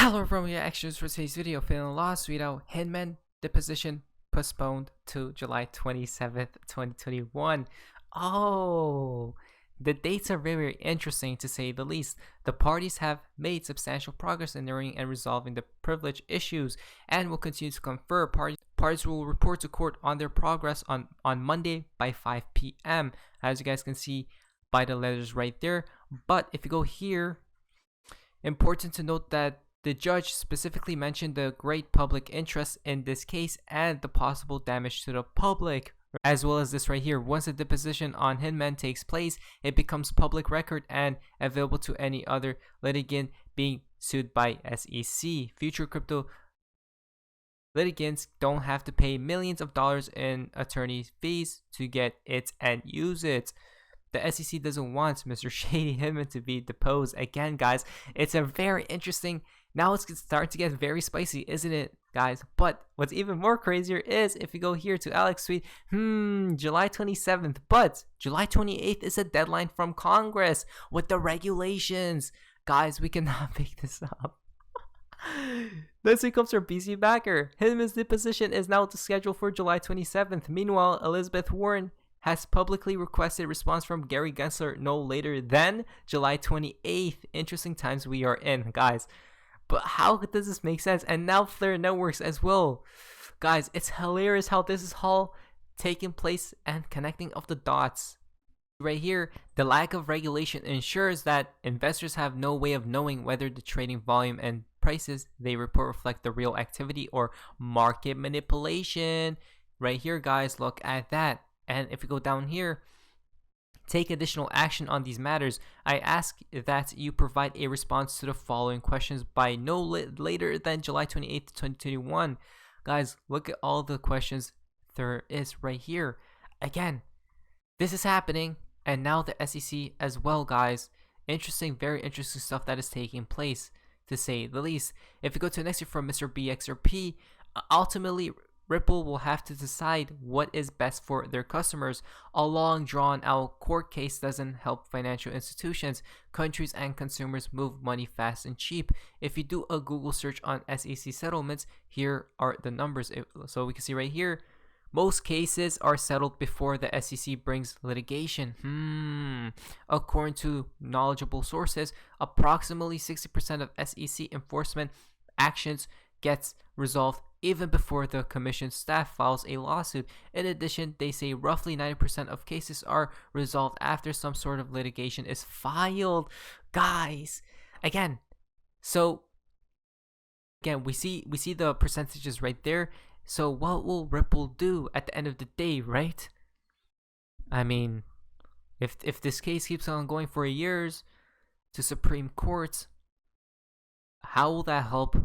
Hello everyone, we are extras for today's video. Feeling lost, read out Hinman deposition postponed to July 27th, 2021. Oh, the dates are very interesting to say the least. The parties have made substantial progress in narrowing and resolving the privilege issues and will continue to confer. Parties will report to court on their progress on Monday by 5 p.m. as you guys can see by the letters right there. But if you go here, important to note that the judge specifically mentioned the great public interest in this case and the possible damage to the public, as well as this right here. Once the deposition on Hinman takes place, it becomes public record and available to any other litigant being sued by SEC. Future crypto litigants don't have to pay millions of dollars in attorney fees to get it and use it. The SEC doesn't want Mr. Shady Hinman to be deposed. Again, guys, it's a very interesting. Now it's starting to get very spicy, isn't it, guys? But what's even more crazier is if you go here to Alex tweet, July 27th, but July 28th is a deadline from Congress with the regulations. Guys, we cannot make this up. This week comes from BC Backer. Hinman's deposition is now scheduled for July 27th. Meanwhile, Elizabeth Warren has publicly requested response from Gary Gensler no later than July 28th. Interesting times we are in, guys. But how does this make sense? And now Flare Networks as well. Guys, it's hilarious how this is all taking place and connecting of the dots. Right here, the lack of regulation ensures that investors have no way of knowing whether the trading volume and prices they report reflect the real activity or market manipulation. Right here, guys, look at that. And if we go down here, take additional action on these matters. I ask that you provide a response to the following questions by no later than July 28th, 2021. Guys, look at all the questions there is right here. Again, this is happening, and now the SEC as well, guys. Interesting, very interesting stuff that is taking place, to say the least. If you go to the next year from Mr. XRP, ultimately, Ripple will have to decide what is best for their customers. A long drawn out court case doesn't help financial institutions, countries, and consumers move money fast and cheap. If you do a Google search on SEC settlements, here are the numbers. So we can see right here, most cases are settled before the SEC brings litigation. According to knowledgeable sources, approximately 60% of SEC enforcement actions gets resolved even before the commission staff files a lawsuit. In addition, they say roughly 90% of cases are resolved after some sort of litigation is filed. Guys, again, we see the percentages right there. So what will Ripple do at the end of the day, right? I mean, if this case keeps on going for years to Supreme Court, how will that help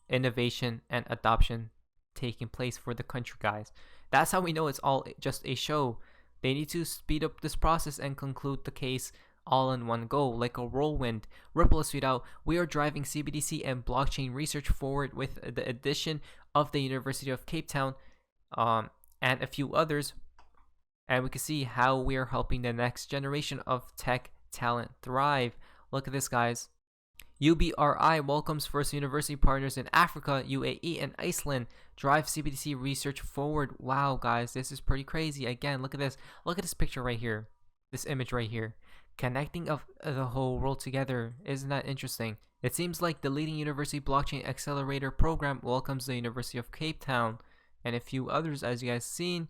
innovation and adoption taking place for the country, guys? That's how we know it's all just a show. They need to speed up this process and conclude the case all in one go, like a whirlwind. Ripple has tweeted out, we are driving CBDC and blockchain research forward with the addition of the University of Cape Town and a few others, and we can see how we are helping the next generation of tech talent thrive. Look at this, guys. UBRI welcomes first university partners in Africa, UAE, and Iceland. Drive CBDC research forward. Wow, guys, this is pretty crazy. Again, look at this. Look at this picture right here. This image right here. Connecting of the whole world together. Isn't that interesting? It seems like the leading university blockchain accelerator program welcomes the University of Cape Town and a few others, as you guys seen.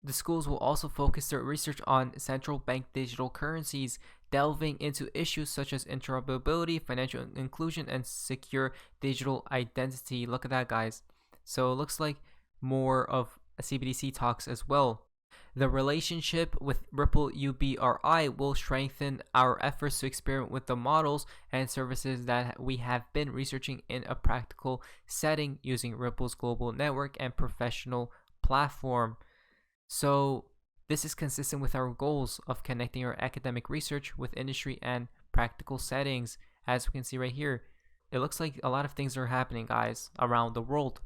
The schools will also focus their research on central bank digital currencies, delving into issues such as interoperability, financial inclusion, and secure digital identity. Look at that, guys. So it looks like more of CBDC talks as well. The relationship with Ripple UBRI will strengthen our efforts to experiment with the models and services that we have been researching in a practical setting using Ripple's global network and professional platform. So this is consistent with our goals of connecting our academic research with industry and practical settings. As we can see right here, it looks like a lot of things are happening, guys, around the world.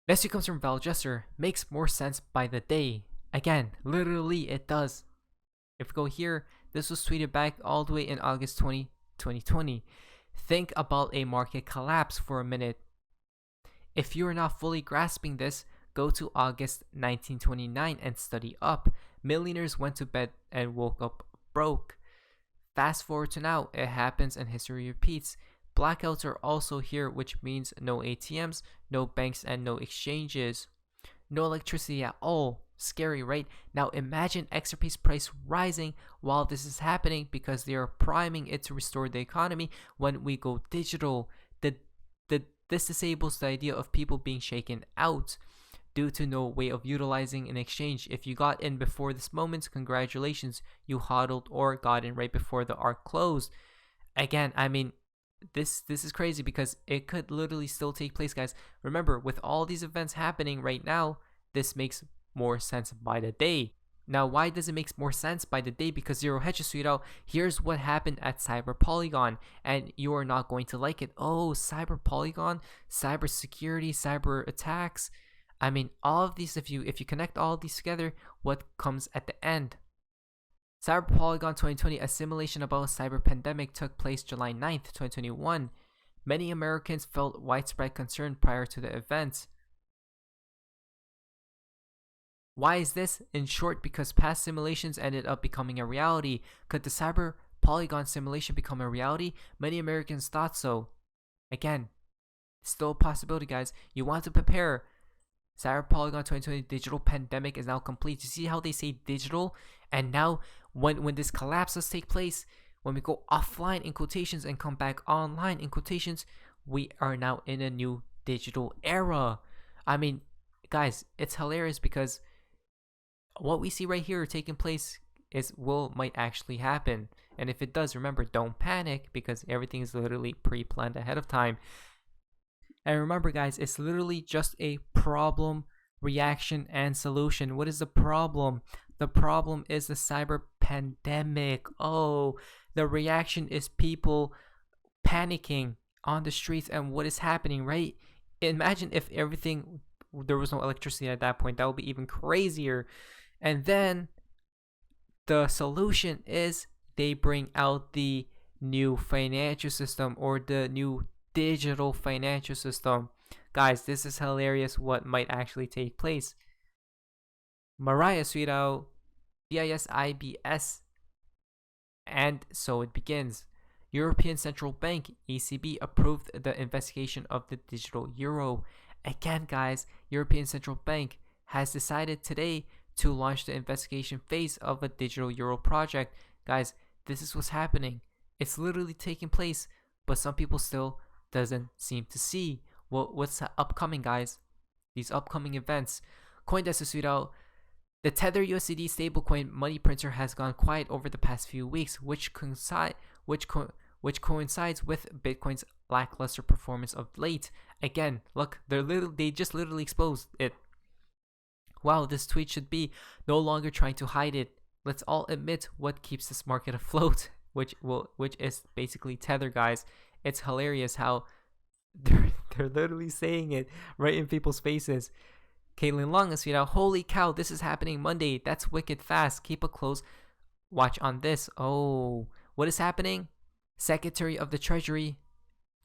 Next week comes from Val Jester. Makes more sense by the day. Again, literally it does. If we go here, this was tweeted back all the way in August 2020. Think about a market collapse for a minute. If you are not fully grasping this, go to August 1929 and study up. Millionaires went to bed and woke up broke. Fast forward to now, it happens and history repeats. Blackouts are also here, which means no ATMs, no banks, and no exchanges. No electricity at all. Scary, right? Now imagine XRP's price rising while this is happening because they are priming it to restore the economy when we go digital. This disables the idea of people being shaken out due to no way of utilizing an exchange. If you got in before this moment, congratulations, you hodled or got in right before the arc closed. Again, I mean, this is crazy because it could literally still take place, guys. Remember, with all these events happening right now, this makes more sense by the day. Now, why does it make more sense by the day? Because Zero Hedges tweet out, here's what happened at CyberPolygon, and you are not going to like it. Oh, CyberPolygon, cyber security, cyber attacks. I mean, all of these, if you connect all of these together, what comes at the end? CyberPolygon 2020, a simulation about a cyber pandemic, took place July 9th, 2021. Many Americans felt widespread concern prior to the event. Why is this? In short, because past simulations ended up becoming a reality. Could the cyber polygon simulation become a reality? Many Americans thought so. Again, still a possibility, guys. You want to prepare. Cyber Polygon 2020 digital pandemic is now complete. You see how they say digital? And now when this collapse does take place, when we go offline in quotations and come back online in quotations, we are now in a new digital era. I mean, guys, it's hilarious because what we see right here taking place might actually happen. And if it does, remember, don't panic because everything is literally pre-planned ahead of time. And remember, guys, it's literally just a problem, reaction, and solution. What is the problem? The problem is the cyber pandemic. Oh, the reaction is people panicking on the streets and what is happening, right? Imagine if there was no electricity at that point. That would be even crazier. And then the solution is they bring out the new financial system or the new digital financial system. Guys, this is hilarious what might actually take place. Mariah tweeted out BIS, and so it begins. European Central Bank, ECB, approved the investigation of the digital euro. Again, guys, European Central Bank has decided today to launch the investigation phase of a digital euro project. Guys, this is what's happening. It's literally taking place, but some people still doesn't seem to see what's upcoming, guys. These upcoming events. CoinDesk tweeted out, the Tether USD stablecoin money printer has gone quiet over the past few weeks, which coincides with Bitcoin's lackluster performance of late. Again, look, they just literally exposed it. Wow, this tweet should be no longer trying to hide it. Let's all admit what keeps this market afloat, which is basically Tether, guys. It's hilarious how they're literally saying it right in people's faces. Caitlin Long is tweeted out, holy cow, this is happening Monday. That's wicked fast. Keep a close watch on this. Oh, what is happening? Secretary of the Treasury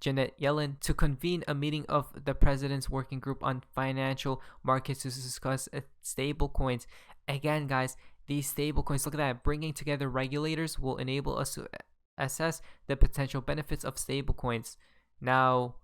Janet Yellen to convene a meeting of the President's Working Group on Financial Markets to discuss stablecoins. Again, guys, these stablecoins, look at that, bringing together regulators will enable us to assess the potential benefits of stablecoins. Now,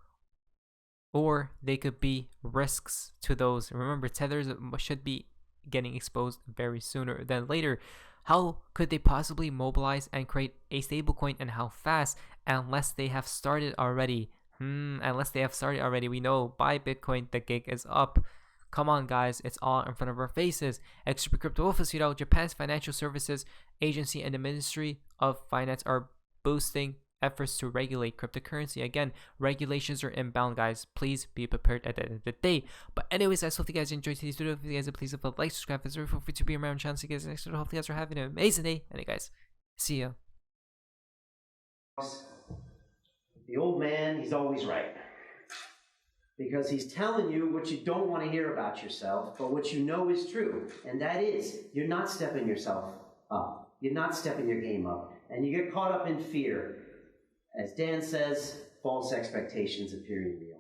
or they could be risks to those. Remember, Tethers should be getting exposed very sooner than later. How could they possibly mobilize and create a stablecoin, and how fast? Unless they have started already. Unless they have started already. We know buy Bitcoin, the gig is up. Come on, guys, it's all in front of our faces. XRP Crypto Office, Japan's Financial Services Agency and the Ministry of Finance are boosting efforts to regulate cryptocurrency. Again, regulations are inbound, guys. Please be prepared at the end of the day. But anyways, guys, hope you guys enjoyed today's video. If you guys please like, subscribe, and feel free to be around channel. See you guys next video. Hopefully you guys are having an amazing day. And guys, see ya. The old man, he's always right. Because he's telling you what you don't want to hear about yourself, but what you know is true. And that is, you're not stepping yourself up. You're not stepping your game up. And you get caught up in fear. As Dan says, false expectations appearing real.